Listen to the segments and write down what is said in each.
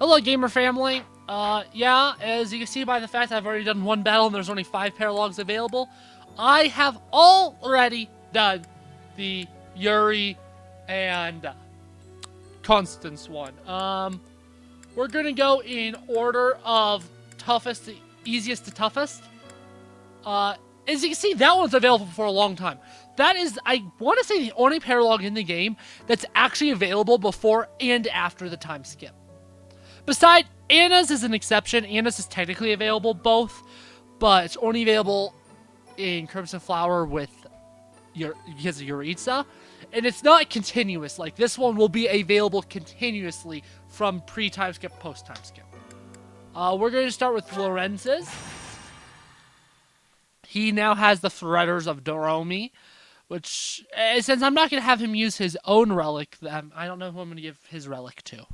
Hello, gamer family. Yeah, as you can see by the fact I've already done one battle and there's only 5 paralogs available, I have already done the Yuri and Constance one. We're gonna go in order of toughest to easiest to toughest. As you can see, that one's available for a long time. That is, I want to say, the only paralog in the game that's actually available before and after the time skip. Besides, Anna's is an exception. Anna's is technically available both, but it's only available in Crimson Flower because of Yuritsa, and it's not continuous. Like, this one will be available continuously from pre-time skip, post-time skip. We're going to start with Lorenz's. He now has the Threaders of Doromi, which, since I'm not going to have him use his own relic, I don't know who I'm going to give his relic to.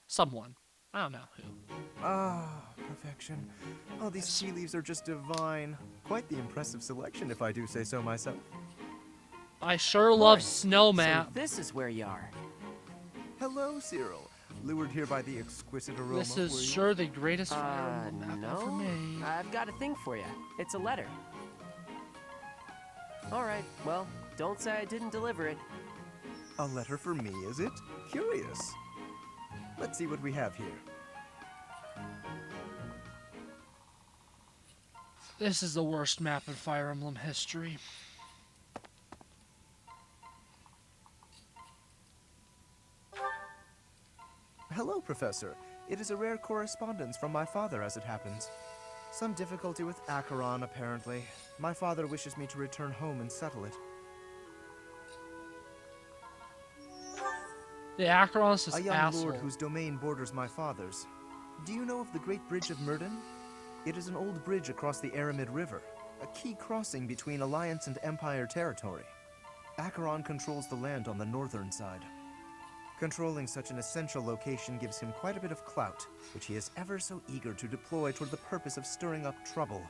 Someone. I don't know who. Ah, perfection. Oh, these tea leaves are just divine. Quite the impressive selection, if I do say so myself. I sure love Snowman. So this is where you are. Hello, Cyril. Lured here by the exquisite aroma. This is sure the greatest Fire Emblem no. for me. I've got a thing for you. It's a letter. Alright, well, don't say I didn't deliver it. A letter for me, is it? Curious. Let's see what we have here. This is the worst map in Fire Emblem history. Hello, Professor. It is a rare correspondence from my father, as it happens. Some difficulty with Acheron, apparently. My father wishes me to return home and settle it. The Acheron's is A young asshole. lord whose domain borders my father's. Do you know of the Great Bridge of Myrden? It is an old bridge across the Aramid River, a key crossing between Alliance and Empire territory. Acheron controls the land on the northern side. Controlling such an essential location gives him quite a bit of clout, which he is ever so eager to deploy toward the purpose of stirring up trouble.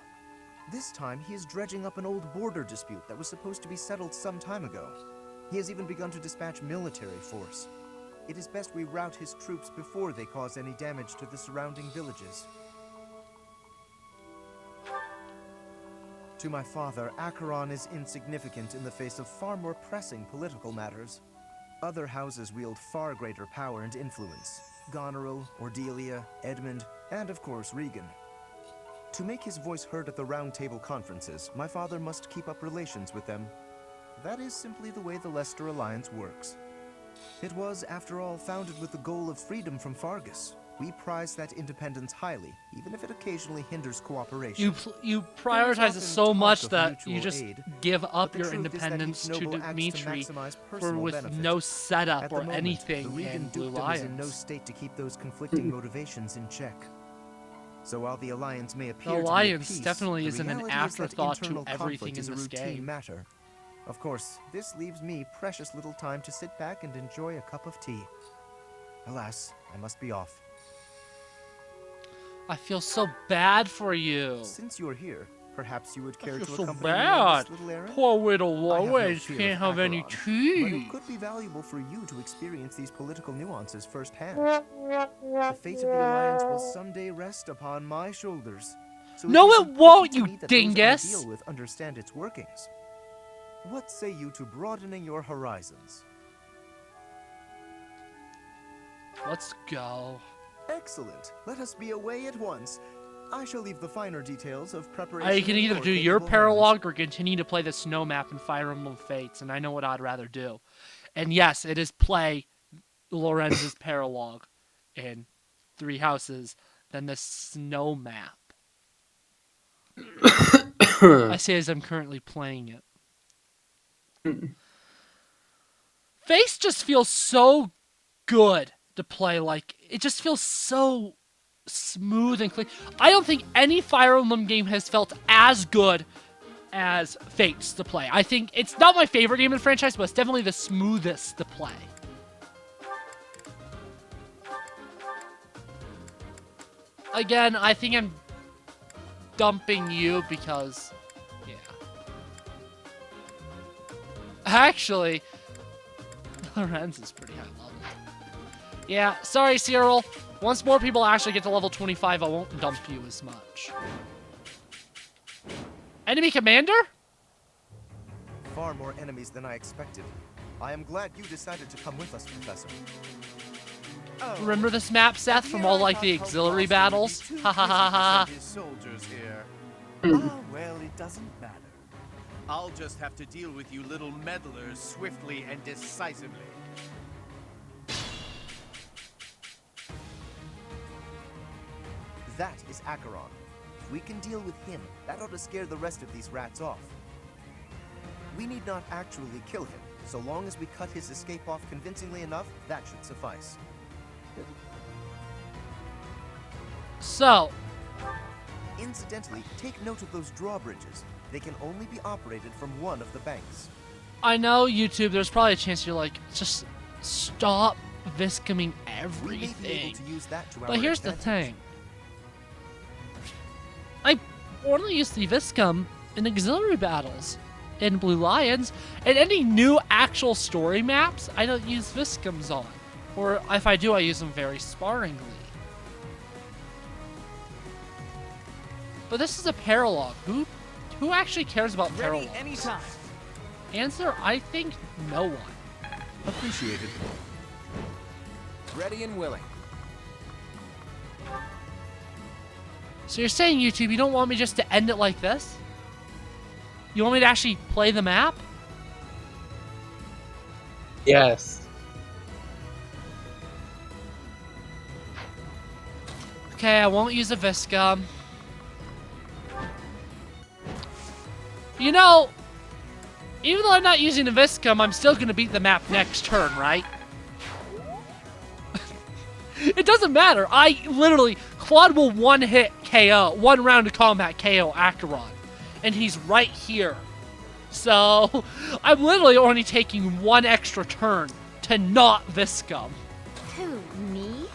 This time, he is dredging up an old border dispute that was supposed to be settled some time ago. He has even begun to dispatch military force. It is best we rout his troops before they cause any damage to the surrounding villages. To my father, Acheron is insignificant in the face of far more pressing political matters. Other houses wield far greater power and influence. Goneril, Ordelia, Edmund, and of course Regan. To make his voice heard at the Round Table conferences, my father must keep up relations with them. That is simply the way the Leicester Alliance works. It was, after all, founded with the goal of freedom from Fargus. We prize that independence highly, even if it occasionally hinders cooperation. You prioritize it so much that you just aid, give up the your truth is that independence each to noble acts to Dimitri maximize for personal with benefit. no setup At or the moment, anything the in Regan Blue dukedom is in no Lions. state to keep those conflicting motivations in check. So while the Alliance may appear The to be at Alliance peace, definitely the isn't an reality is that afterthought to internal everything conflict is in a this routine game. matter. Of course, this leaves me precious little time to sit back and enjoy a cup of tea. Alas, I must be off. I feel so bad for you. Since you're here, perhaps you would I care feel to so accompany me on bad. this little errand? Poor little I have no Lorenz fear can't of have any Acheron, but tea. it could be valuable for you to experience these political nuances firsthand. The fate of the Alliance will someday rest upon my shoulders. So No, is it important won't, to you me that those I dingus. deal with understand its workings. What say you to broadening your horizons? Let's go. Excellent. Let us be away at once. I shall leave the finer details of preparation. I can in either your do your capable hands. paralogue or continue to play the snow map in Fire Emblem Fates, and I know what I'd rather do. And yes, it is play Lorenz's paralogue in 3 houses than the snow map. I say as I'm currently playing it. Face just feels so good to play. Like, it just feels so smooth and clean. I don't think any Fire Emblem game has felt as good as Fates to play. I think it's not my favorite game in the franchise, but it's definitely the smoothest to play. Again, I think I'm dumping you because, yeah. Actually, Lorenz is pretty high level. Yeah, sorry, Cyril, Once more people actually get to level 25, I won't dump you as much. Enemy commander? Far more enemies than I expected. I am glad you decided to come with us, Professor. Oh, Remember this map, Seth, from all like the auxiliary battles? Ha ha ha ha. his soldiers here. Well, it doesn't matter. I'll just have to deal with you little meddlers swiftly and decisively. That is Acheron. If we can deal with him, that ought to scare the rest of these rats off. We need not actually kill him. So long as we cut his escape off convincingly enough, that should suffice. So, Incidentally, take note of those drawbridges. They can only be operated from one of the banks. I know, YouTube, there's probably a chance you're like, just stop viscoming We may be able everything. to use that to our But here's the advantage. thing. I only use the Viscum in auxiliary battles, in Blue Lions, and any new actual story maps, I don't use Viscums on. Or if I do, I use them very sparingly. But this is a Paralogue. Who actually cares about Ready Paralogues? anytime. Answer, I think no one. Appreciated. Ready and willing. So you're saying, YouTube, you don't want me just to end it like this? You want me to actually play the map? Yes. Okay, I won't use a Viscum. You know, even though I'm not using a Viscum, I'm still going to beat the map next turn, right? It doesn't matter. I literally, Claude will one-hit KO, one round of combat KO Acheron. And he's right here. So, I'm literally only taking one extra turn to not Viscum. Who, me?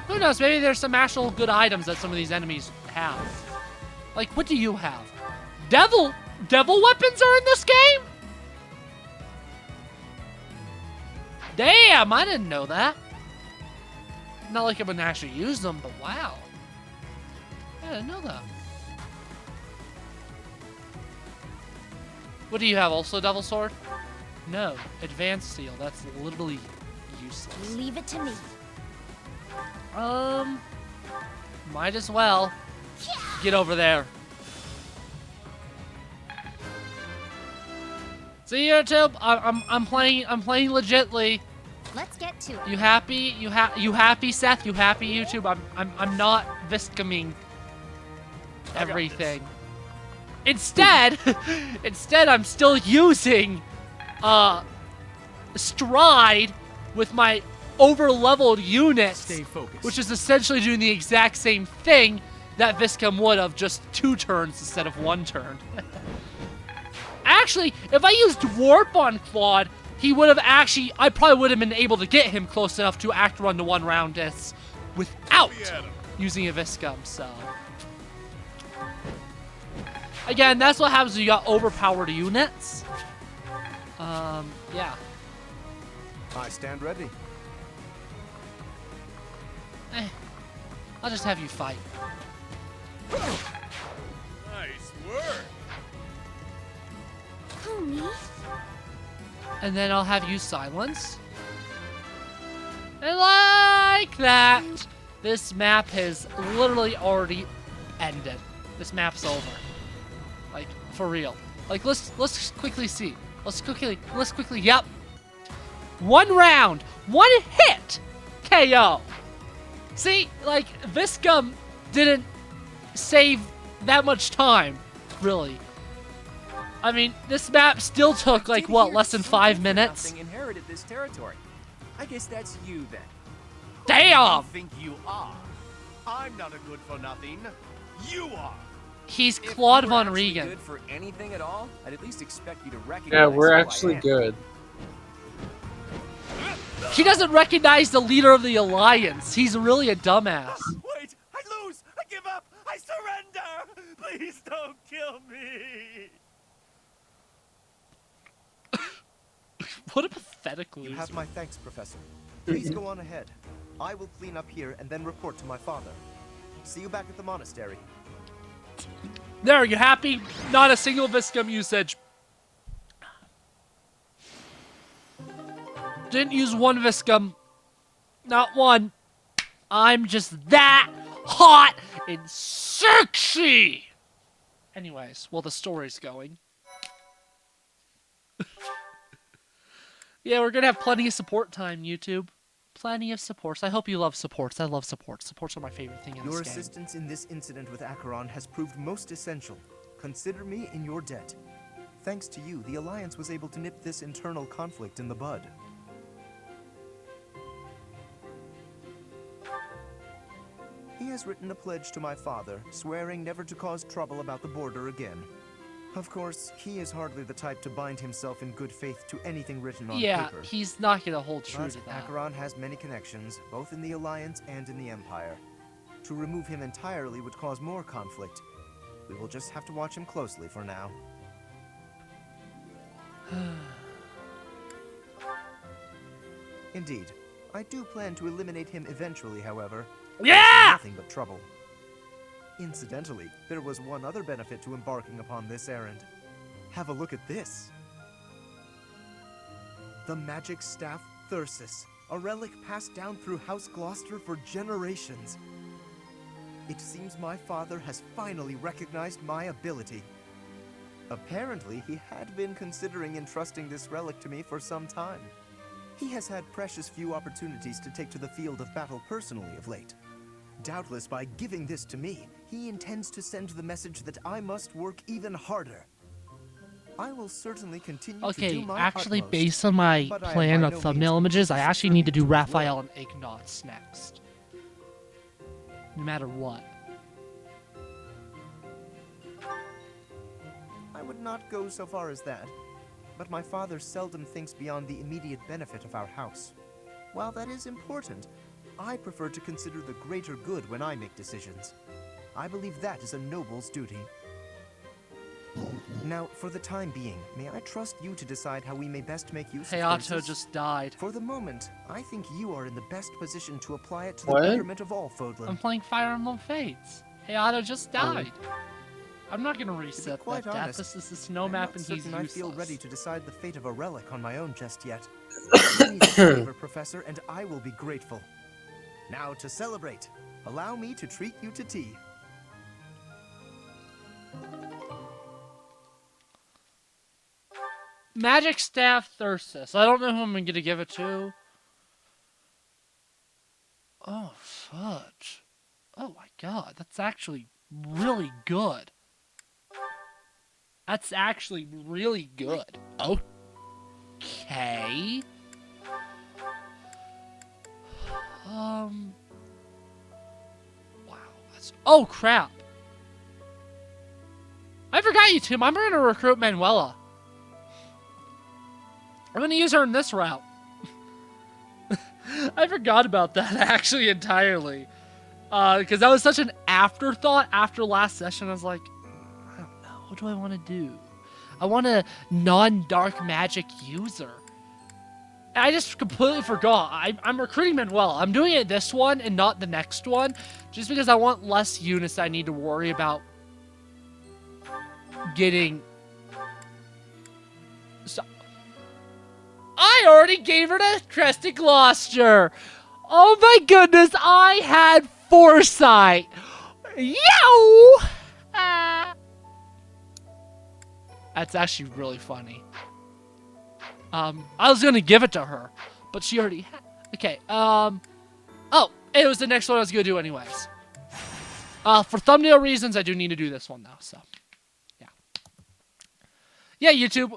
Who knows, maybe there's some actual good items that some of these enemies have. Like, what do you have? Devil weapons are in this game? Damn, I didn't know that. Not like I'm gonna actually use them, but wow. I didn't know that. What do you have? Also Devil Sword? No. Advanced Seal. That's literally useless. Leave it to me. Might as well. Get over there. See, YouTube, I'm playing legitly. Let's get to it. You happy? You happy, Seth? You happy, YouTube? I'm not Viscoming everything. Instead, I'm still using Stride with my over-leveled units, Stay focused. which is essentially doing the exact same thing that Viscom would have, just 2 turns instead of 1 turn. Actually, if I used Warp on Claude, he would have actually, I probably would have been able to get him close enough to Acheron to 1 round this without using a Viscom, so. Again, that's what happens when you got overpowered units. Yeah. I stand ready. I'll just have you fight. Nice work. Who, me? And then I'll have you silence. And like that, this map has literally already ended. This map's over. Like, for real. Like, let's quickly see. Let's quickly, yep. 1 round, 1 hit, KO. See, like, Viscom didn't save that much time, really. I mean, this map still took, like, what, less than 5 minutes? Nothing inherited this territory. I guess that's you then. Damn! You think you are? I'm not a good for nothing. You are. He's If Claude you were Von actually Regan. good for anything at all, I'd at least expect you to recognize Yeah, we're who I actually am. good. He doesn't recognize the leader of the Alliance. He's really a dumbass. Wait, I lose. I give up. I surrender. Please don't kill me. What a Pathetic loser. You have my thanks, Professor. Please go on ahead. I will clean up here and then report to my father. See you back at the monastery. There, you happy? Not a single Viscum usage. Didn't use one Viscum. Not one. I'm just that hot and sexy. Anyways, well, the story's going. Yeah, we're gonna have plenty of support time, YouTube. Plenty of supports. I hope you love supports. I love supports. Supports are my favorite thing in this Your game. assistance in this incident with Acheron has proved most essential. Consider me in your debt. Thanks to you, the Alliance was able to nip this internal conflict in the bud. He has written a pledge to my father, swearing never to cause trouble about the border again. Of course, he is hardly the type to bind himself in good faith to anything written on Yeah, paper. he's not gonna hold true But to that. Acheron has many connections, both in the Alliance and in the Empire. To remove him entirely would cause more conflict. We will just have to watch him closely for now. Indeed. I do plan to eliminate him eventually, however. Yeah! Nothing but trouble. Incidentally, there was one other benefit to embarking upon this errand. Have a look at this. The magic staff Thyrsus, a relic passed down through House Gloucester for generations. It seems my father has finally recognized my ability. Apparently, he had been considering entrusting this relic to me for some time. He has had precious few opportunities to take to the field of battle personally of late. Doubtless, by giving this to me, he intends to send the message that I must work even harder. I will certainly continue to do Okay, my actually, utmost, based on my but I am plan by of no thumbnail means images, I completely actually need to do certain it will Raphael and Ignatz next. No matter what. I would not go so far as that, but my father seldom thinks beyond the immediate benefit of our house. While that is important, I prefer to consider the greater good when I make decisions. I believe that is a noble's duty. Now, for the time being, may I trust you to decide how we may best make use of Hayato Thyrsus? just died. For the moment, I think you are in the best position to apply it to the What? betterment of all I'm Fodlan. playing Fire Emblem Fates. Hayato just died. I'm not gonna To be reset quite that death. honest, This is the snow I'm map not and he's certain I useless. feel ready to decide the fate of a relic on my own just yet. Do me this favor, Professor, and I will be grateful. Now, to celebrate, allow me to treat you to tea. Magic Staff Thyrsus. I don't know who I'm gonna give it to. Oh, fudge. Oh my god, that's actually really good. That's actually really good. Okay. Wow. That's... Oh, crap. I forgot you, Tim. I'm gonna recruit Manuela. I'm gonna use her in this route. I forgot about that actually entirely. Because that was such an afterthought after last session. I was like, I don't know. What do I want to do? I want a non-dark magic user. And I just completely forgot. I'm recruiting Manuela. I'm doing it this one and not the next one. Just because I want less units I need to worry about getting... So I already gave her to Crested Gloucester. Oh my goodness, I had foresight. Yow! That's actually really funny. I was gonna give it to her, but she already had. Okay. Oh, it was the next one I was gonna do anyways. For thumbnail reasons, I do need to do this one though. So, yeah. Yeah, YouTube.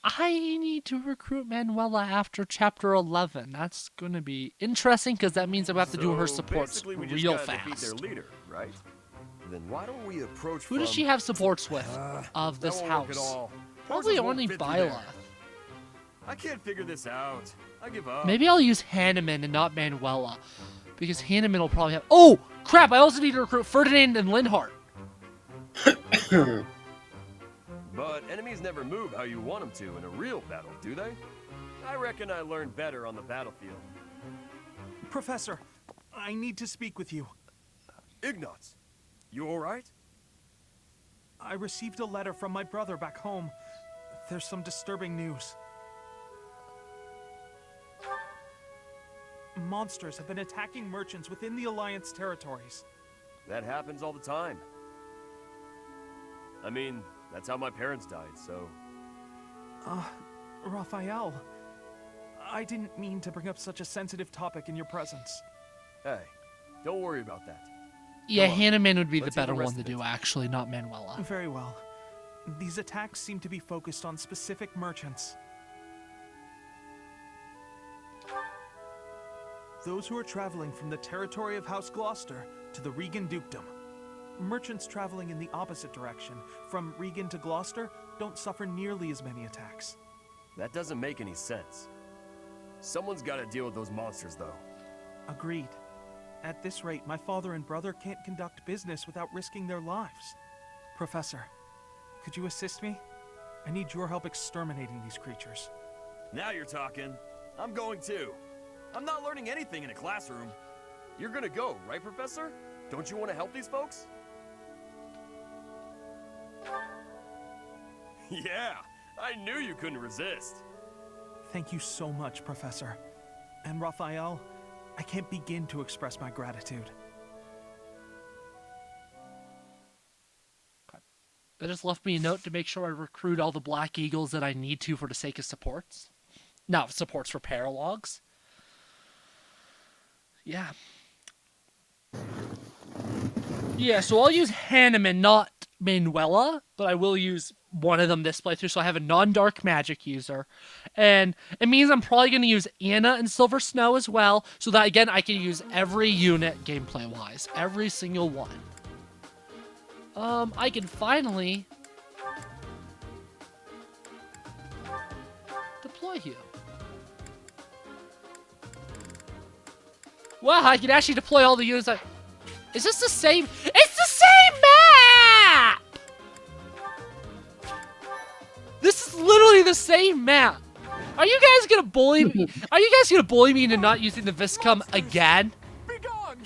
I need to recruit Manuela after Chapter 11. That's gonna be interesting because that means I'm gonna have to do her supports basically we just real gotta defeat fast. their leader, right? Then why don't we approach Who does from- she have supports with of That this won't work at house? all. Probably Horses won't only fit through Bila. there. I can't figure this out. I give up. Maybe I'll use Hanneman and not Manuela. Because Hanneman will probably have... Oh! Crap! I also need to recruit Ferdinand and Linhart. But enemies never move how you want them to in a real battle, do they? I reckon I learned better on the battlefield. Professor, I need to speak with you. Ignatz, you alright? I received a letter from my brother back home. There's some disturbing news. Monsters have been attacking merchants within the Alliance territories. That happens all the time. I mean, that's how my parents died, so... Raphael, I didn't mean to bring up such a sensitive topic in your presence. Hey, don't worry about that. Yeah, Come on, Hanneman would be the let's hear better the rest one to of do, it. actually, not Manuela. Very well. These attacks seem to be focused on specific merchants. Those who are traveling from the territory of House Gloucester to the Regan Dukedom. Merchants traveling in the opposite direction, from Regan to Gloucester, don't suffer nearly as many attacks. That doesn't make any sense. Someone's gotta deal with those monsters, though. Agreed. At this rate, my father and brother can't conduct business without risking their lives. Professor, could you assist me? I need your help exterminating these creatures. Now you're talking. I'm going too. I'm not learning anything in a classroom. You're gonna go, right, Professor? Don't you want to help these folks? Yeah, I knew you couldn't resist. Thank you so much, Professor. And Raphael, I can't begin to express my gratitude. They just left me a note to make sure I recruit all the Black Eagles that I need to for the sake of supports. Not supports for Paralogues. Yeah. Yeah, so I'll use Hanneman, not Manuela, but I will use one of them this playthrough, so I have a non-dark magic user. And it means I'm probably going to use Anna and Silver Snow as well, so that, again, I can use every unit gameplay-wise. Every single one. I can finally deploy you. Wow, I can actually deploy all the units. Is this the same? It's the same map! This is literally the same map. Are you guys gonna bully me? Are you guys gonna bully me into not using the Viscum again? Be gone!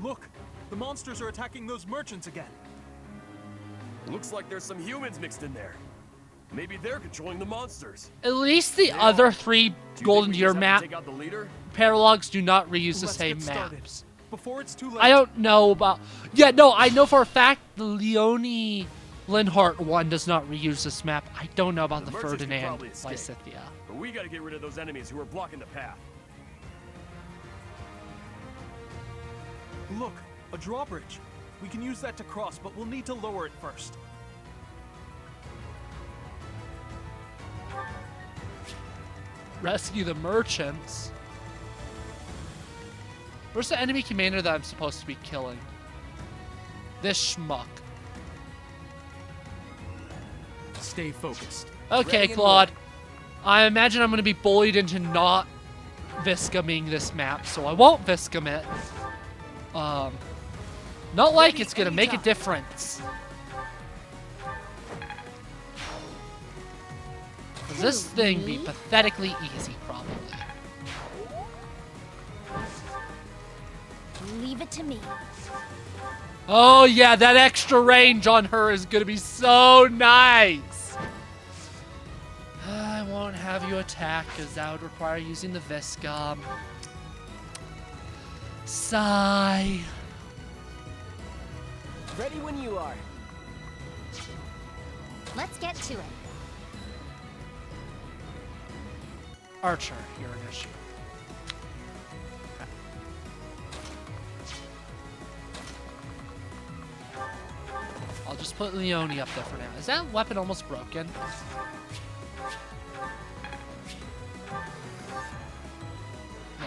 Look, the monsters are attacking those merchants again. Looks like there's some humans mixed in there. Maybe they're controlling the monsters. At least the other three Do you Golden think we Deer just have to map take out the leader? Paralogues do not reuse the Let's same get started. maps. Before it's too late. I don't know about... Yeah, no, I know for a fact the Leonie Linhart one does not reuse this map. I don't know about the merchants can Ferdinand probably escape, Lysithia. But we gotta get rid of those enemies who are blocking the path. Look, a drawbridge. We can use that to cross, but we'll need to lower it first. Rescue the merchants. Where's the enemy commander that I'm supposed to be killing? This schmuck. Stay focused. Okay, Ready and Claude. I imagine I'm going to be bullied into not Viscuming this map, so I won't Viscum it. Not like Ready it's going to make a anytime. difference. Does this thing be pathetically easy, probably? Leave it to me. Oh yeah, that extra range on her is gonna be so nice. I won't have you attack because that would require using the Viscum. Sigh. Ready when you are. Let's get to it. Archer, you're an issue. I'll just put Leonie up there for now. Is that weapon almost broken? No.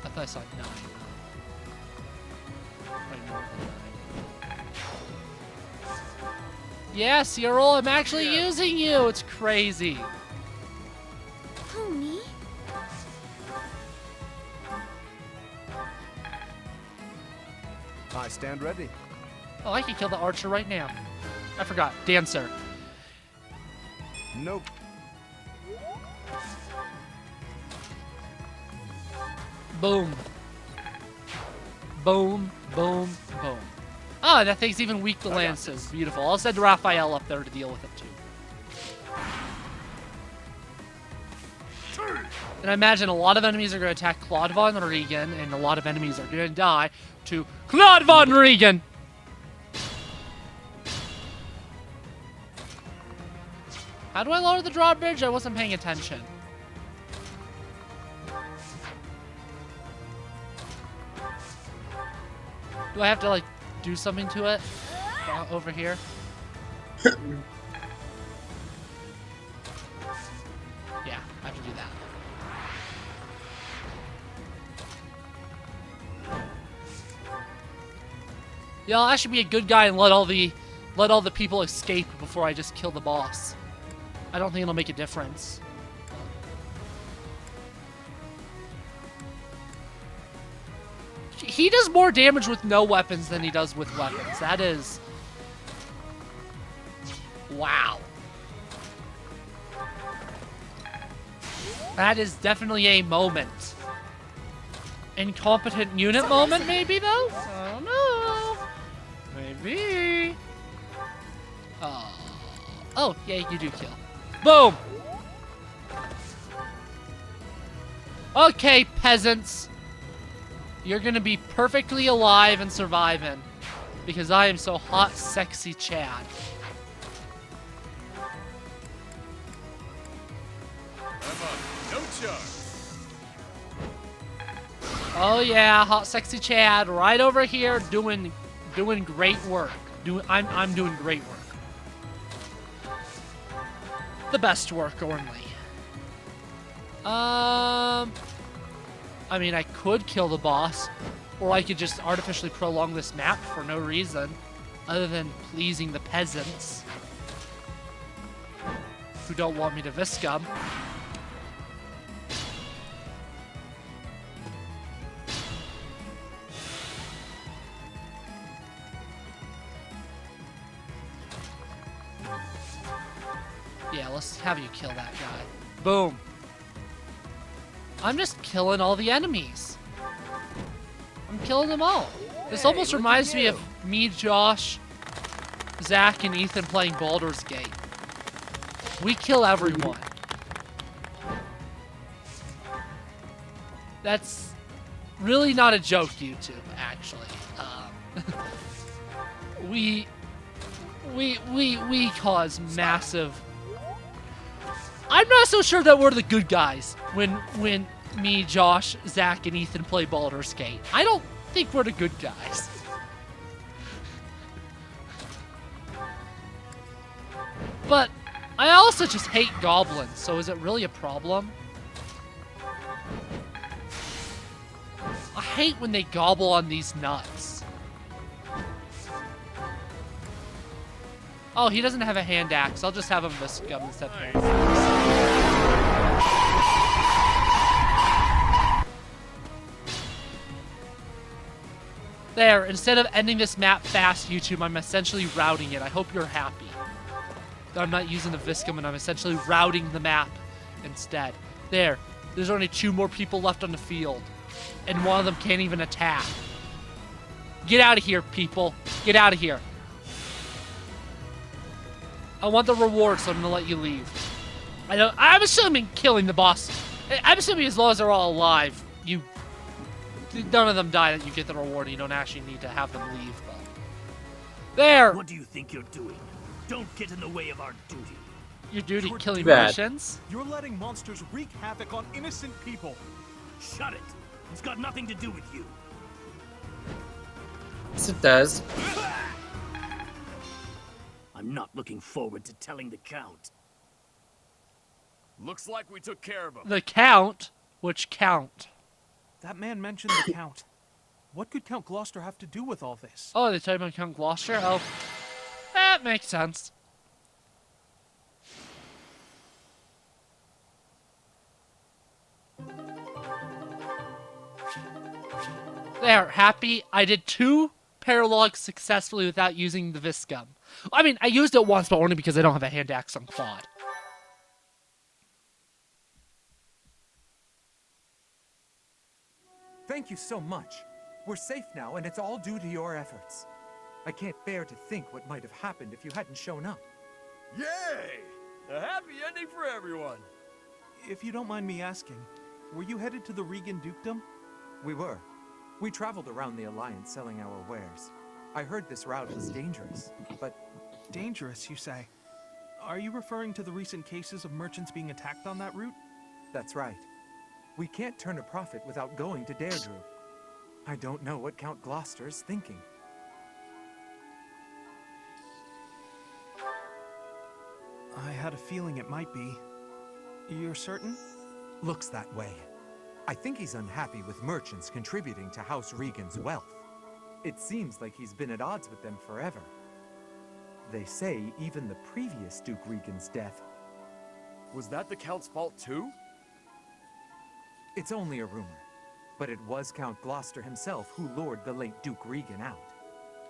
I thought I saw 9. Wait, more than 9. Yeah, Cyril, I'm actually using you! It's crazy. Who, me? I stand ready. Oh, I can kill the archer right now. I forgot. Dancer. Nope. Boom. Boom, boom, boom. Oh, that thing's even weak to lances. Beautiful. I'll send Raphael up there to deal with it too. And I imagine a lot of enemies are going to attack Claude Von Regan, and a lot of enemies are going to die to Claude Von Regan! How do I lower the drawbridge? I wasn't paying attention. Do I have to, like, do something to it? Over here? Yeah, I have to do that. Yeah, I should be a good guy and let all the people escape before I just kill the boss. I don't think it'll make a difference. He does more damage with no weapons than he does with weapons. That is... wow. That is definitely a moment. Incompetent unit moment, maybe, though? I don't know. Maybe. Oh, yeah, you do kill. Boom! Okay, peasants. You're gonna be perfectly alive and surviving. Because I am so hot, sexy Chad. I'm on no charge. Oh yeah, hot, sexy Chad, right over here, doing great work. I'm doing great work. The best work only. I mean, I could kill the boss, or I could just artificially prolong this map for no reason, other than pleasing the peasants who don't want me to viscum. Yeah, let's have you kill that guy. Boom. I'm just killing all the enemies. I'm killing them all. This almost reminds me of me, Josh, Zach, and Ethan playing Baldur's Gate. We kill everyone. That's really not a joke, YouTube, actually. We cause massive... I'm not so sure that we're the good guys when me, Josh, Zach, and Ethan play Baldur's Gate. I don't think we're the good guys. But I also just hate goblins, so is it really a problem? I hate when they gobble on these nuts. Oh, he doesn't have a hand axe. I'll just have him viscum instead of hand axe. There, instead of ending this map fast, YouTube, I'm essentially routing it. I hope you're happy that I'm not using the viscum and I'm essentially routing the map instead. There, there's only 2 more people left on the field, and one of them can't even attack. Get out of here, people. Get out of here. I want the reward, so I'm gonna let you leave. I'm assuming killing the boss. I'm assuming as long as they're all alive, none of them die, that you get the reward. You don't actually need to have them leave. But there. What do you think you're doing? Don't get in the way of our duty. Your duty, You're killing bad. Russians. You're letting monsters wreak havoc on innocent people. Shut it. It's got nothing to do with you. Yes, it does. I'm not looking forward to telling the Count. Looks like we took care of him. The Count? Which Count? That man mentioned the Count. What could Count Gloucester have to do with all this? Oh, they talking about Count Gloucester? Oh, that makes sense. There, happy. I did 2 paralogs successfully without using the viscum. I mean, I used it once, but only because I don't have a hand axe on Claude. Thank you so much. We're safe now, and it's all due to your efforts. I can't bear to think what might have happened if you hadn't shown up. Yay! A happy ending for everyone. If you don't mind me asking, were you headed to the Regan Dukedom? We were. We traveled around the Alliance selling our wares. I heard this route was dangerous, but... Dangerous, you say? Are you referring to the recent cases of merchants being attacked on that route? That's right. We can't turn a profit without going to Deirdre. I don't know what Count Gloucester is thinking. I had a feeling it might be. You're certain? Looks that way. I think he's unhappy with merchants contributing to House Regan's wealth. It seems like he's been at odds with them forever. They say even the previous Duke Regan's death... Was that the Count's fault too? It's only a rumor, but it was Count Gloucester himself who lured the late Duke Regan out.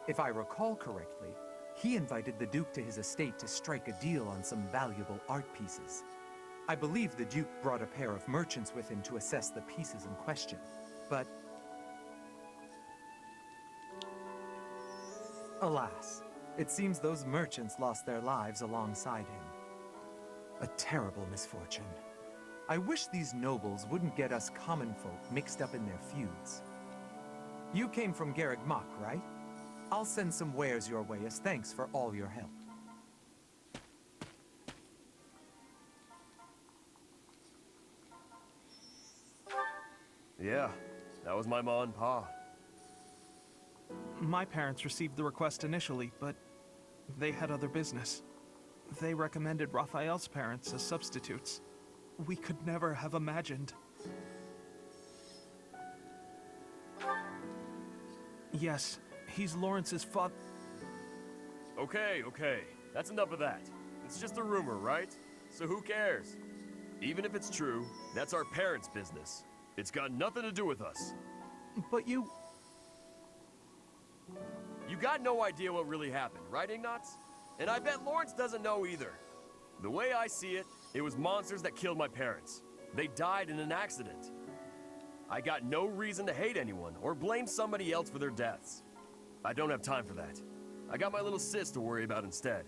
If I recall correctly, he invited the Duke to his estate to strike a deal on some valuable art pieces. I believe the Duke brought a pair of merchants with him to assess the pieces in question, but... Alas, it seems those merchants lost their lives alongside him. A terrible misfortune. I wish these nobles wouldn't get us common folk mixed up in their feuds. You came from Garreg Mach, right? I'll send some wares your way as thanks for all your help. Yeah, that was my ma and pa. My parents received the request initially, but they had other business. They recommended Raphael's parents as substitutes. We could never have imagined. Yes, he's Lorenz's father. Okay, that's enough of that. It's just a rumor, right? So who cares? Even if it's true, that's our parents' business. It's got nothing to do with us. But you got no idea what really happened, right, Ignatz? And I bet Lorenz doesn't know either. The way I see it, it was monsters that killed my parents. They died in an accident. I got no reason to hate anyone or blame somebody else for their deaths. I don't have time for that. I got my little sis to worry about instead.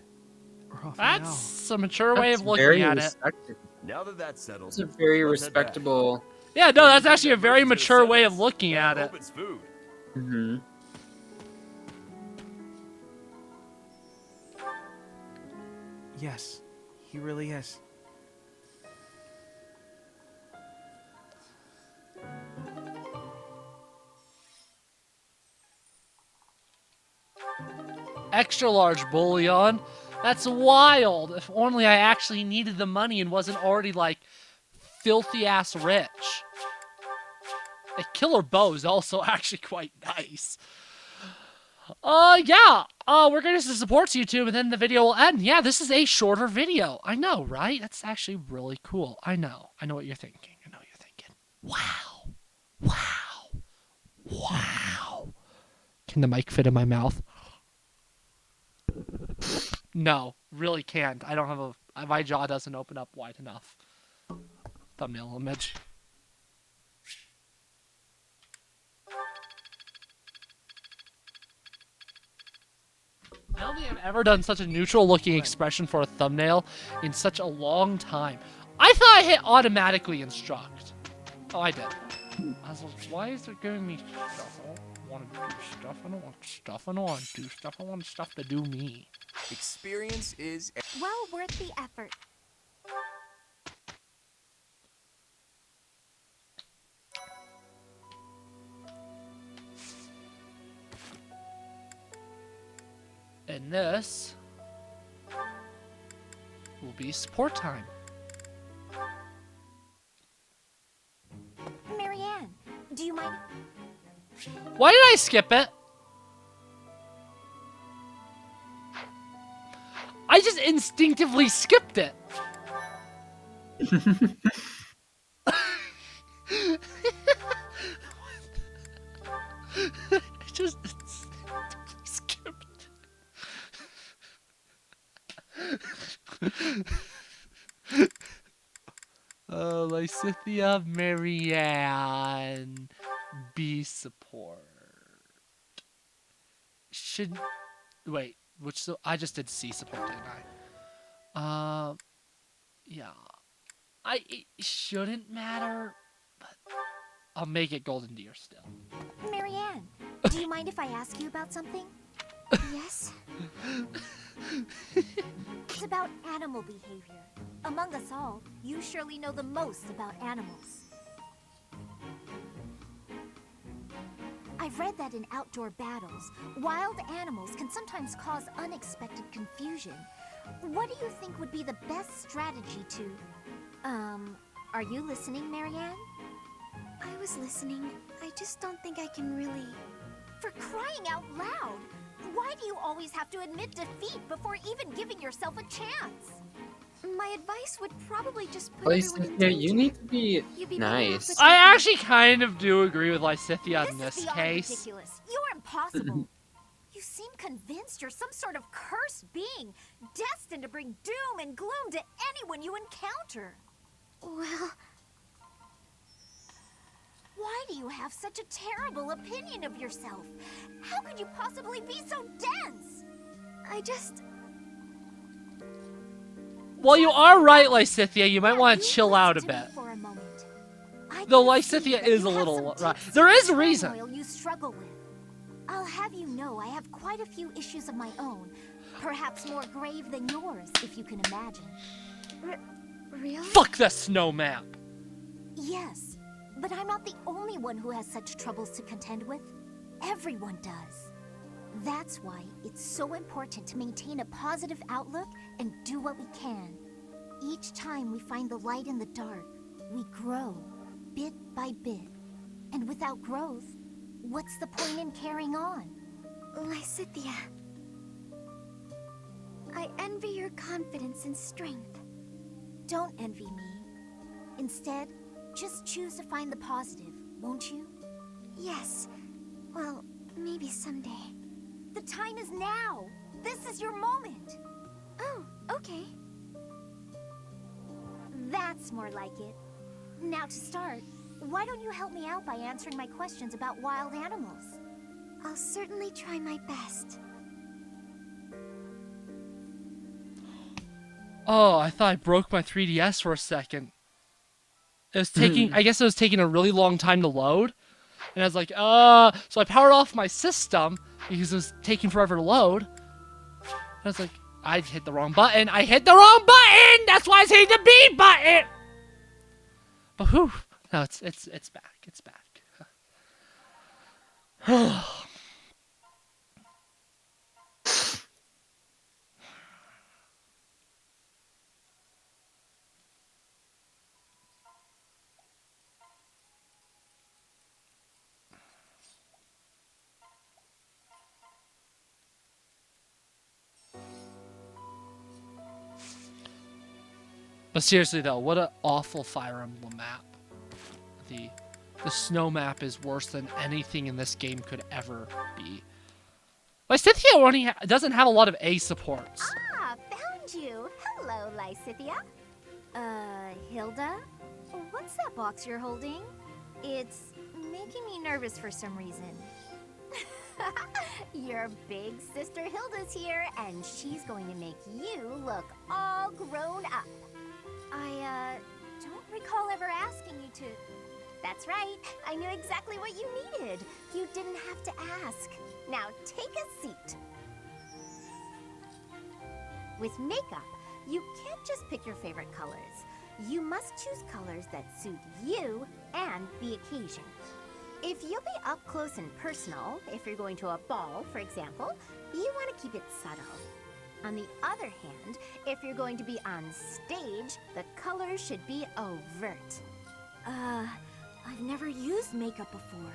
Raphael. That's a mature way That's of looking very at it. respectable. Now that that's settled, It's a very let's head back. respectable. Yeah, no, that's actually a very Merchant's gonna mature send way us, of looking and at I it. hope it's food. Mm-hmm. Yes, he really is. Extra large bullion. That's wild. If only I actually needed the money and wasn't already like filthy ass rich. A killer bow is also actually quite nice. Yeah. We're gonna support YouTube and then the video will end. Yeah, this is a shorter video. I know, right? That's actually really cool. I know what you're thinking. I know what you're thinking. Wow. Wow. Wow. Can the mic fit in my mouth? No, really can't. I don't have my jaw doesn't open up wide enough. Thumbnail image. I don't think I've ever done such a neutral looking expression for a thumbnail in such a long time. I thought I hit automatically instruct. Oh, I did. I was like, why is it giving me stuff? I don't want to do stuff. I don't want stuff. I don't want to do stuff. I want stuff to do me. Experience is... Well worth the effort. And this will be support time. Marianne, do you mind? Why did I skip it? I just instinctively skipped it. I just instinctively skipped it. Oh, Lysithia, Marianne. B support. Should wait, I just did C support, didn't I? Yeah. It shouldn't matter, but I'll make it golden deer still. Marianne, do you mind if I ask you about something? Yes? It's about animal behavior. Among us all, you surely know the most about animals. I've read that in outdoor battles, wild animals can sometimes cause unexpected confusion. What do you think would be the best strategy to... are you listening, Marianne? I was listening. I just don't think I can really... For crying out loud! Why do you always have to admit defeat before even giving yourself a chance? My advice would probably just put Lysithea, everyone in danger. you need to be You'd be better off nice. with- I actually kind of do agree with Lysithea in This this is beyond case. ridiculous. You're impossible. You seem convinced you're some sort of cursed being, destined to bring doom and gloom to anyone you encounter. Well, Why do you have such a terrible opinion of yourself? How could you possibly be so dense? I just... Well, you are right, Lysithea. You might Now, want you to chill out a listen to me bit. for a moment. I Though can see Lysithea that is you a have little some right. deep There is a seated reason. turmoil you struggle with. I'll have you know I have quite a few issues of my own, perhaps more grave than yours, if you can imagine. Really? Fuck the snow map. Yes, but I'm not the only one who has such troubles to contend with. Everyone does. That's why it's so important to maintain a positive outlook and do what we can. Each time we find the light in the dark, we grow, bit by bit. And without growth, what's the point in carrying on? Lysithea, I envy your confidence and strength. Don't envy me. Instead, just choose to find the positive, won't you? Yes. Well, maybe someday. The time is now! This is your moment! Oh, okay. That's more like it. Now to start, why don't you help me out by answering my questions about wild animals? I'll certainly try my best. Oh, I thought I broke my 3DS for a second. It was taking, I guess it was taking a really long time to load. And I was like, so I powered off my system because it was taking forever to load. And I was like, I hit the wrong button. I hit the wrong button! That's why I say the B button! But whew, no, it's back. It's back. But seriously though, what an awful Fire Emblem map. The snow map is worse than anything in this game could ever be. Lysithea only doesn't have a lot of A supports. Ah, found you! Hello, Lysithea. Hilda? What's that box you're holding? It's making me nervous for some reason. Your big sister Hilda's here, and she's going to make you look all grown up. I don't recall ever asking you to... That's right, I knew exactly what you needed. You didn't have to ask. Now take a seat. With makeup, you can't just pick your favorite colors. You must choose colors that suit you and the occasion. If you'll be up close and personal, if you're going to a ball, for example, you want to keep it subtle. On the other hand, if you're going to be on stage, the colors should be overt. I've never used makeup before.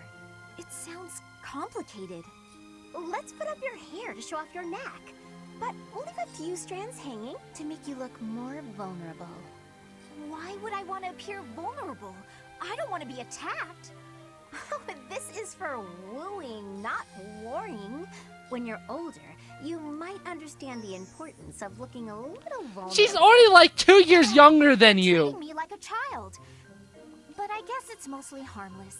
It sounds complicated. Let's put up your hair to show off your neck, but we'll leave a few strands hanging to make you look more vulnerable. Why would I want to appear vulnerable? I don't want to be attacked. This is for wooing, not warring. When you're older, you might understand the importance of looking a little vulnerable. She's already like 2 years younger than you. Treating me like a child. But I guess it's mostly harmless.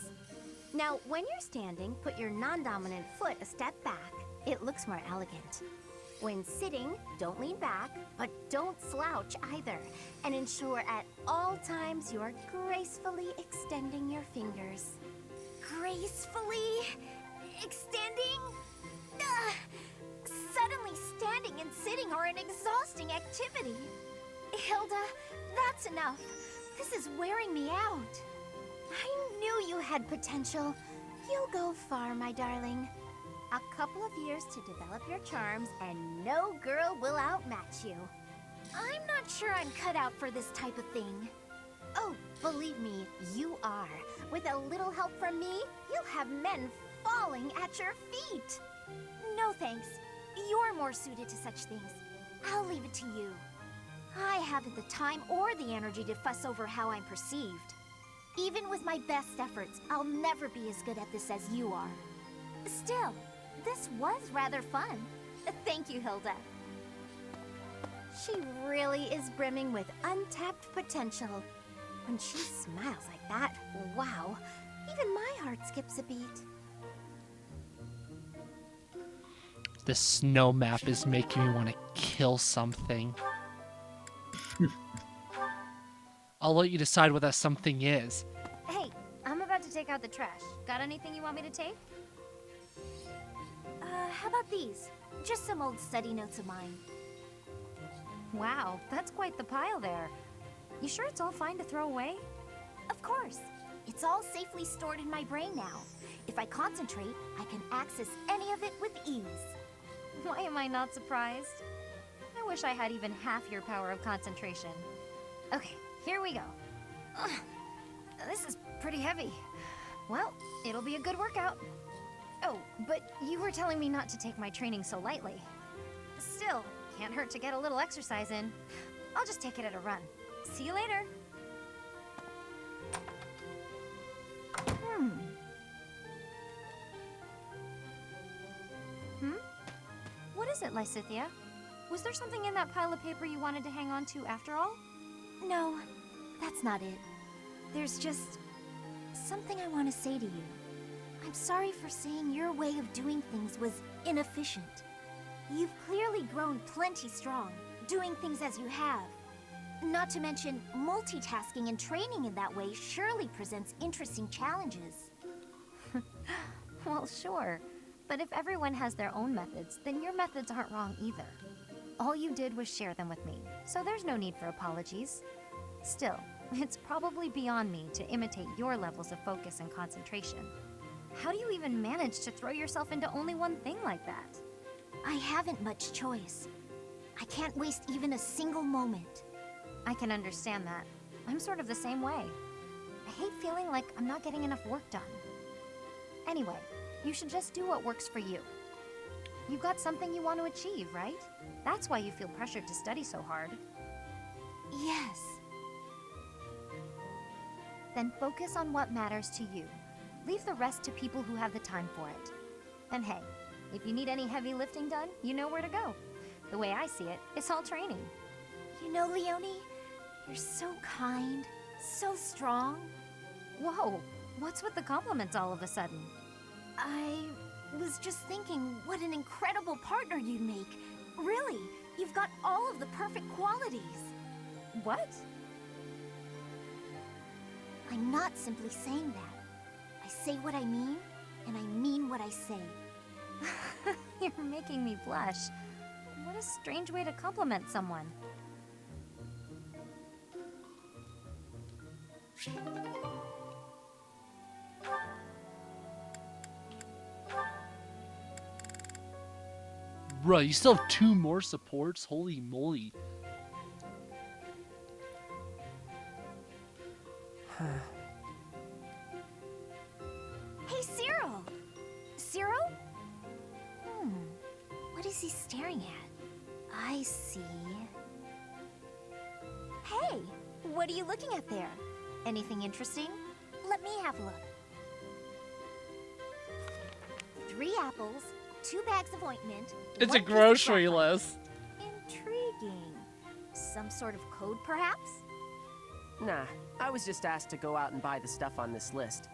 Now, when you're standing, put your non-dominant foot a step back. It looks more elegant. When sitting, don't lean back, but don't slouch either. And ensure at all times you're gracefully extending your fingers. Gracefully extending? Ugh. Suddenly standing and sitting are an exhausting activity. Hilda, that's enough. This is wearing me out. I knew you had potential. You'll go far, my darling. A couple of years to develop your charms, and no girl will outmatch you. I'm not sure I'm cut out for this type of thing. Oh, believe me, you are. With a little help from me, you'll have men falling at your feet. No thanks. You're more suited to such things. I'll leave it to you. I haven't the time or the energy to fuss over how I'm perceived. Even with my best efforts, I'll never be as good at this as you are. Still, this was rather fun. Thank you, Hilda. She really is brimming with untapped potential. When she smiles like that, wow, even my heart skips a beat. The snow map is making me want to kill something. I'll let you decide what that something is. Hey, I'm about to take out the trash. Got anything you want me to take? How about these? Just some old study notes of mine. Wow, that's quite the pile there. You sure it's all fine to throw away? Of course. It's all safely stored in my brain now. If I concentrate, I can access any of it with ease. Why am I not surprised? I wish I had even half your power of concentration. Okay, here we go. Ugh, this is pretty heavy. Well, it'll be a good workout. Oh, but you were telling me not to take my training so lightly. Still, can't hurt to get a little exercise in. I'll just take it at a run. See you later. What is it, Lysithia? Was there something in that pile of paper you wanted to hang on to after all? No, that's not it. There's just something I want to say to you. I'm sorry for saying your way of doing things was inefficient. You've clearly grown plenty strong, doing things as you have. Not to mention, multitasking and training in that way surely presents interesting challenges. Well, sure. But if everyone has their own methods, then your methods aren't wrong either. All you did was share them with me, so there's no need for apologies. Still, it's probably beyond me to imitate your levels of focus and concentration. How do you even manage to throw yourself into only one thing like that? I haven't much choice. I can't waste even a single moment. I can understand that. I'm sort of the same way. I hate feeling like I'm not getting enough work done. Anyway, you should just do what works for you. You've got something you want to achieve, right? That's why you feel pressured to study so hard. Yes. Then focus on what matters to you. Leave the rest to people who have the time for it. And hey, if you need any heavy lifting done, you know where to go. The way I see it, it's all training. You know, Leonie, you're so kind, so strong. Whoa, what's with the compliments all of a sudden? I was just thinking what an incredible partner you'd make. Really, you've got all of the perfect qualities. What? I'm not simply saying that. I say what I mean, and I mean what I say. You're making me blush. What a strange way to compliment someone. Bruh, you still have 2 more supports? Holy moly. Hey, Cyril! Cyril? What is he staring at? I see. Hey! What are you looking at there? Anything interesting? Let me have a look. 3 apples, 2 bags of ointment. It's 1 a piece of grocery broccoli. list. Intriguing. Some sort of code, perhaps? Nah, I was just asked to go out and buy the stuff on this list.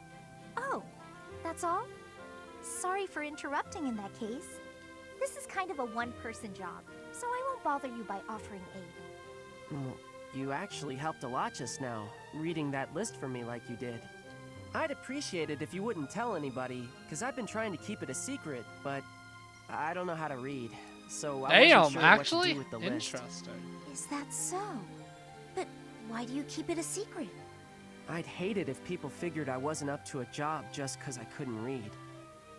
Oh, that's all? Sorry for interrupting in that case. This is kind of a one-person job, so I won't bother you by offering aid. Well, you actually helped a lot just now, reading that list for me like you did. I'd appreciate it if you wouldn't tell anybody, because I've been trying to keep it a secret, but I don't know how to read, so I wasn't sure actually? what to do with the list. Interesting. Is that so? But why do you keep it a secret? I'd hate it if people figured I wasn't up to a job just because I couldn't read.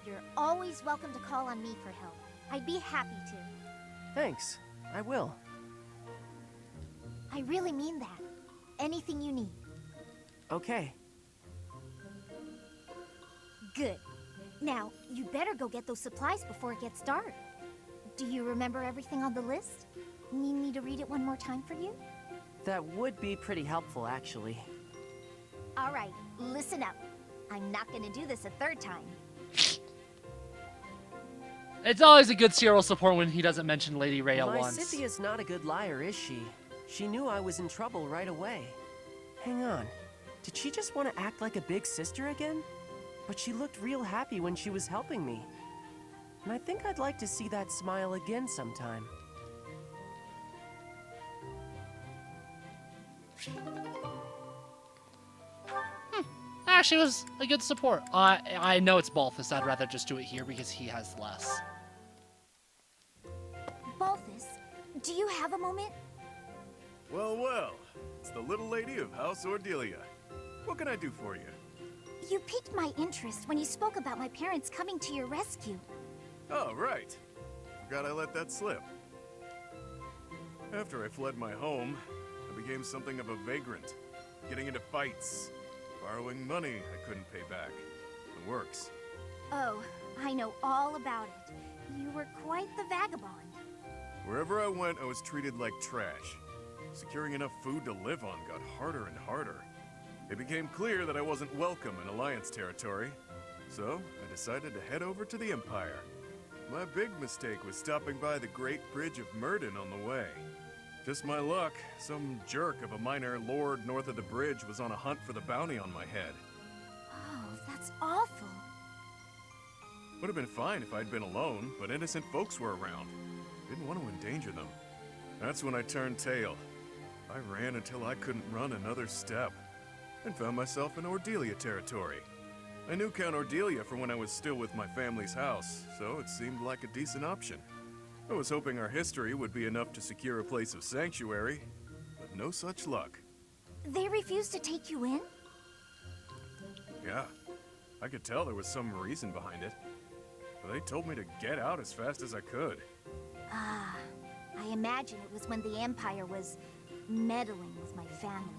You're always welcome to call on me for help. I'd be happy to. Thanks, I will. I really mean that. Anything you need. Okay. Good. Now, you better go get those supplies before it gets dark. Do you remember everything on the list? Need me to read it one more time for you? That would be pretty helpful, actually. All right, listen up. I'm not gonna do this a third time. It's always a good serial support when he doesn't mention Lady Rhea My once. Scythia's not a good liar, is she? She knew I was in trouble right away. Hang on. Did she just want to act like a big sister again? But she looked real happy when she was helping me. And I think I'd like to see that smile again sometime. Actually, was a good support. I know it's Balthus. I'd rather just do it here because he has less. Balthus, do you have a moment? Well, well. It's the little lady of House Ordelia. What can I do for you? You piqued my interest when you spoke about my parents coming to your rescue. Oh, right. Forgot I let that slip. After I fled my home, I became something of a vagrant, getting into fights, borrowing money I couldn't pay back. The works. Oh, I know all about it. You were quite the vagabond. Wherever I went, I was treated like trash. Securing enough food to live on got harder and harder. It became clear that I wasn't welcome in Alliance territory, so I decided to head over to the Empire. My big mistake was stopping by the Great Bridge of Murden on the way. Just my luck, some jerk of a minor lord north of the bridge was on a hunt for the bounty on my head. Oh, that's awful. Would have been fine if I'd been alone, but innocent folks were around. Didn't want to endanger them. That's when I turned tail. I ran until I couldn't run another step, and found myself in Ordelia territory. I knew Count Ordelia from when I was still with my family's house, so it seemed like a decent option. I was hoping our history would be enough to secure a place of sanctuary, but no such luck. They refused to take you in? Yeah, I could tell there was some reason behind it, but they told me to get out as fast as I could. Ah, I imagine it was when the Empire was meddling with my family.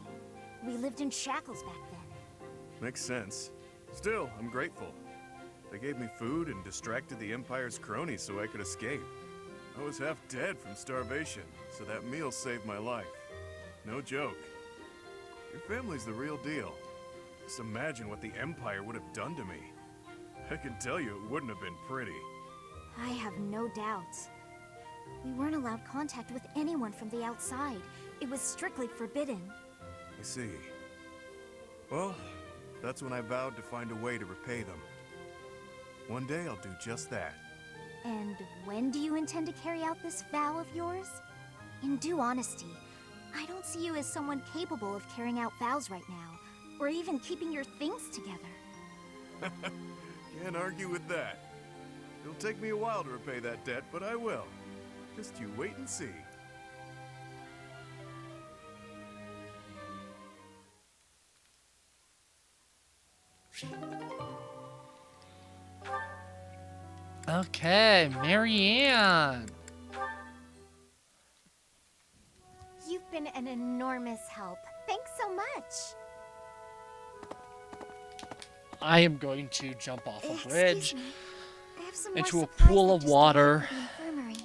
We lived in shackles back then. Makes sense. Still, I'm grateful. They gave me food and distracted the Empire's cronies so I could escape. I was half dead from starvation, so that meal saved my life. No joke. Your family's the real deal. Just imagine what the Empire would have done to me. I can tell you it wouldn't have been pretty. I have no doubts. We weren't allowed contact with anyone from the outside. It was strictly forbidden. I see. Well, that's when I vowed to find a way to repay them. One day I'll do just that. And when do you intend to carry out this vow of yours? In due honesty, I don't see you as someone capable of carrying out vows right now, or even keeping your things together. Can't argue with that. It'll take me a while to repay that debt, but I will. Just you wait and see. Okay, Marianne. You've been an enormous help. Thanks so much. I am going to jump off a bridge Excuse me. I have some into more a supplies pool that of just water. arrived from the infirmary.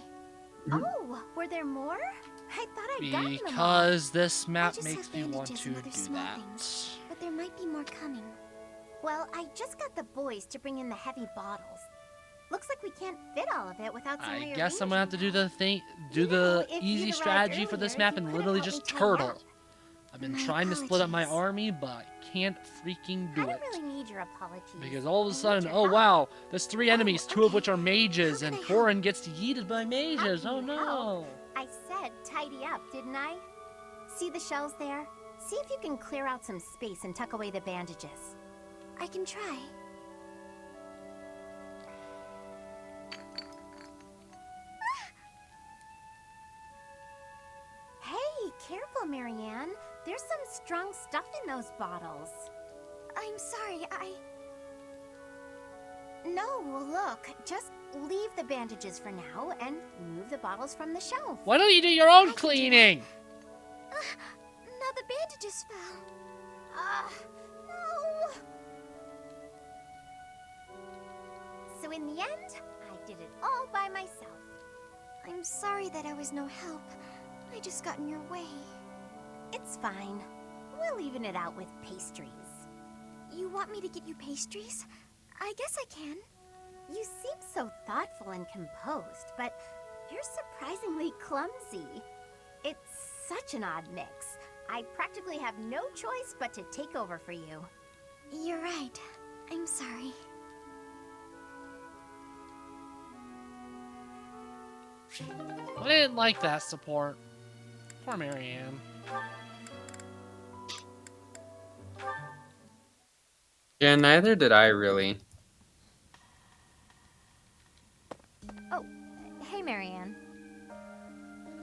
Oh, were there more? I thought I'd gotten them all. Because this map just makes have me want bandages to and other do small that. things. But there might be more coming. Well, I just got the boys to bring in the heavy bottles. Looks like we can't fit all of it without some I guess I'm gonna have to do rearranging. do the if easy you'd arrived strategy for this earlier, map you and could've literally helped just me tie it turtle. up. I've been My trying to split up my apologies. army, but I can't freaking I do don't it. really need major apologies. Because all of a I need sudden, your oh help. wow, there's 3 enemies, 2 of okay. which are mages, How and can I Thorin gets yeeted by mages. How Oh can you no. help? I said tidy up, didn't I? See the shelves there? See if you can clear out some space and tuck away the bandages. I can try. Hey, careful, Marianne. There's some strong stuff in those bottles. I'm sorry, No, look, just leave the bandages for now and move the bottles from the shelf. Why don't you do your own cleaning? Now the bandages fell. No. So in the end, I did it all by myself. I'm sorry that I was no help. I just got in your way. It's fine. We'll even it out with pastries. You want me to get you pastries? I guess I can. You seem so thoughtful and composed, but you're surprisingly clumsy. It's such an odd mix. I practically have no choice but to take over for you. You're right. I'm sorry. I didn't like that support. Poor Marianne. Yeah, neither did I really. Oh, hey, Marianne.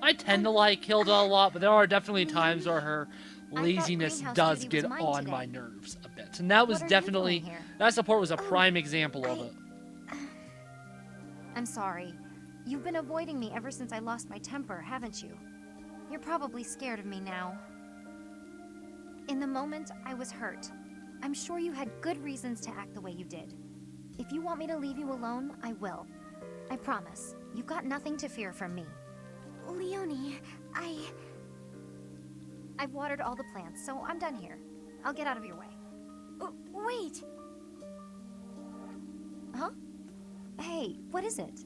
I tend to like Hilda a lot, but there are definitely times where her thought laziness Greenhouse does Duty was get mine on today. my nerves a bit. And that was What are you definitely, doing here? that support was a prime example of it. I'm sorry. You've been avoiding me ever since I lost my temper, haven't you? You're probably scared of me now. In the moment, I was hurt. I'm sure you had good reasons to act the way you did. If you want me to leave you alone, I will. I promise. You've got nothing to fear from me. Leonie, I've watered all the plants, so I'm done here. I'll get out of your way. Wait! Huh? Hey, what is it?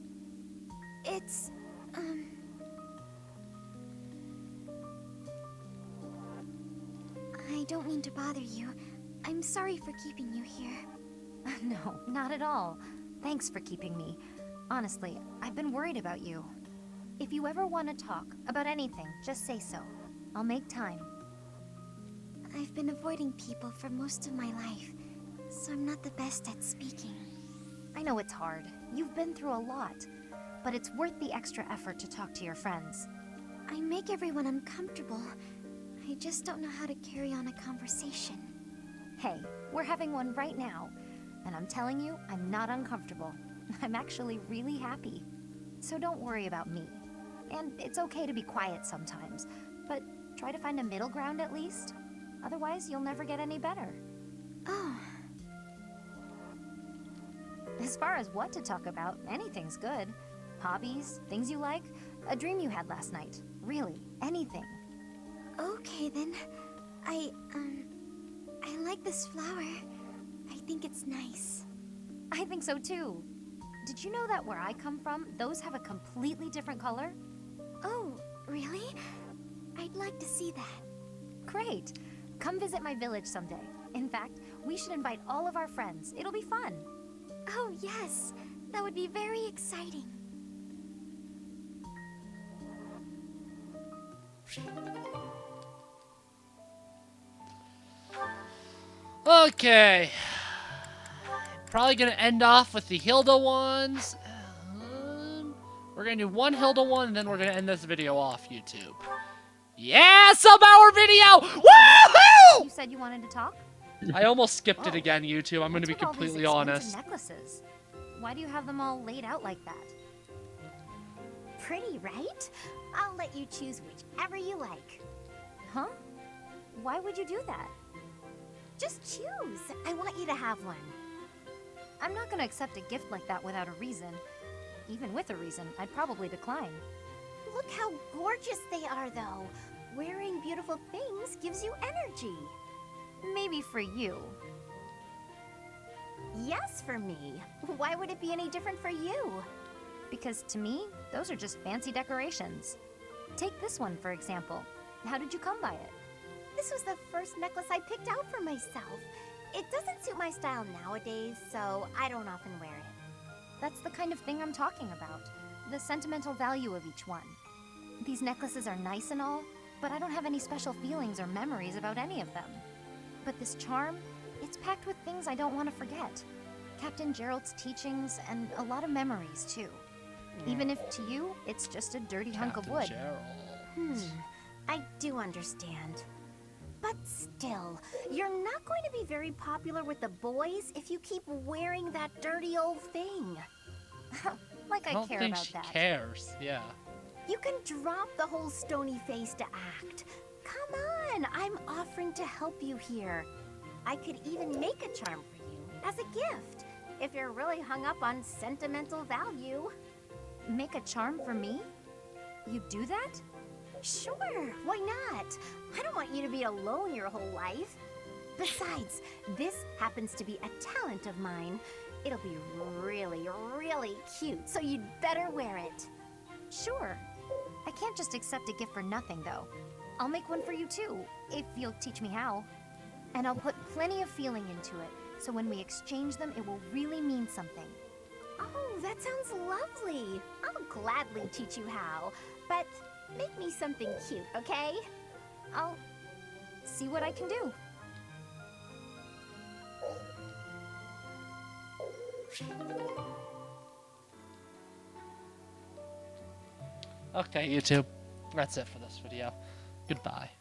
It's, I don't mean to bother you. I'm sorry for keeping you here. No, not at all. Thanks for keeping me. Honestly, I've been worried about you. If you ever want to talk about anything, just say so. I'll make time. I've been avoiding people for most of my life, so I'm not the best at speaking. I know it's hard. You've been through a lot. But it's worth the extra effort to talk to your friends. I make everyone uncomfortable. I just don't know how to carry on a conversation. Hey, we're having one right now. And I'm telling you, I'm not uncomfortable. I'm actually really happy. So don't worry about me. And it's okay to be quiet sometimes, but try to find a middle ground at least. Otherwise, you'll never get any better. Oh, As far as what to talk about, anything's good. Hobbies, things you like, a dream you had last night. Really, anything. okay then. I like this flower. I think it's nice. I think so too. Did you know that where I come from, those have a completely different color? Oh, really? I'd like to see that. Great. Come visit my village someday. In fact, we should invite all of our friends. It'll be fun. Oh, yes. That would be very exciting. Okay. Probably gonna end off with the Hilda ones. We're gonna do one Hilda one, and then we're gonna end this video off YouTube. Yeah, sub-hour video! Woohoo! You said you wanted to talk? I almost skipped it again, YouTube. I'm gonna What's be with all these completely expensive honest. Necklaces? Why do you have them all laid out like that? Pretty, right? I'll let you choose whichever you like. Huh? Why would you do that? Just choose. I want you to have one. I'm not gonna accept a gift like that without a reason. Even with a reason, I'd probably decline. Look how gorgeous they are, though. Wearing beautiful things gives you energy. Maybe for you. Yes, for me. Why would it be any different for you? Because to me, those are just fancy decorations. Take this one, for example. How did you come by it? This was the first necklace I picked out for myself. It doesn't suit my style nowadays, so I don't often wear it. That's the kind of thing I'm talking about. The sentimental value of each one. These necklaces are nice and all, but I don't have any special feelings or memories about any of them. But this charm, it's packed with things I don't want to forget. Captain Gerald's teachings and a lot of memories, too. Even if to you, it's just a dirty hunk of wood. I do understand. But still, you're not going to be very popular with the boys if you keep wearing that dirty old thing. Like I don't care think about she that. cares. Yeah. You can drop the whole stony face to act. Come on, I'm offering to help you here. I could even make a charm for you as a gift, if you're really hung up on sentimental value. Make a charm for me? You do that? Sure, why not? I don't want you to be alone your whole life. Besides, this happens to be a talent of mine. It'll be really, really cute, so you'd better wear it. Sure. I can't just accept a gift for nothing, though. I'll make one for you, too, if you'll teach me how. And I'll put plenty of feeling into it, so when we exchange them, it will really mean something. Oh, that sounds lovely. I'll gladly teach you how, but make me something cute, okay? I'll see what I can do. Okay, YouTube. That's it for this video. Goodbye.